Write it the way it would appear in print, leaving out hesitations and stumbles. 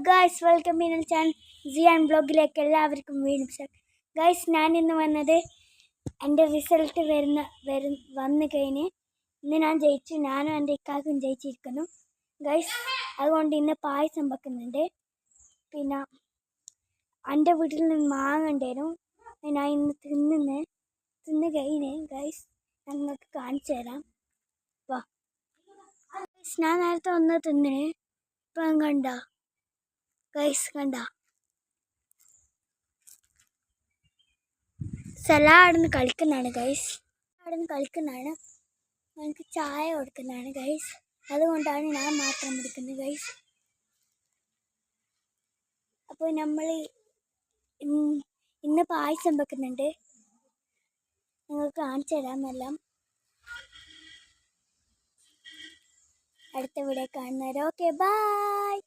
Guys, welcome മീനൽ channel സിയാൻ ബ്ലോഗിലേക്ക് എല്ലാവർക്കും വീണ്ടും guys. ഞാൻ ഇന്ന് വന്നത് എൻ്റെ റിസൾട്ട് വന്നു കഴിഞ്ഞ് ഇന്ന് ഞാൻ ജയിച്ചു. ഞാനും എൻ്റെ ഇക്കാക്കും ജയിച്ചിരിക്കുന്നു ഗായ്സ്. അതുകൊണ്ട് ഇന്ന് പായസം വെക്കുന്നുണ്ട്. പിന്നെ എൻ്റെ വീട്ടിൽ നിന്ന് മാങ്ങ ഉണ്ടായിരുന്നു. ഞാൻ ഇന്ന് തിന്ന് കഴിഞ്ഞ് ഗായ്സ് ഞങ്ങൾക്ക് കാണിച്ചു തരാം. വാ ഗായ്സ്, ഞാൻ നേരത്തെ ഒന്ന് തിന്നിന്. ഇപ്പം കണ്ട ഗൈസ്, കണ്ട സലാഡിന് കളിക്കുന്നതാണ് ഗൈസ്. അവിടുന്ന് കളിക്കുന്നതാണ്. എനിക്ക് ചായ കൊടുക്കുന്നതാണ് ഗൈസ്. അതുകൊണ്ടാണ് ഞാൻ മാത്രം എടുക്കുന്നത് ഗൈസ്. അപ്പോൾ നമ്മൾ ഇന്ന് പായസം വെക്കുന്നുണ്ട്. നിങ്ങൾക്ക് കാണിച്ചു തരാം എല്ലാം. അടുത്ത വീഡിയോ കാണുന്നവരെ ഓക്കെ, ബൈ.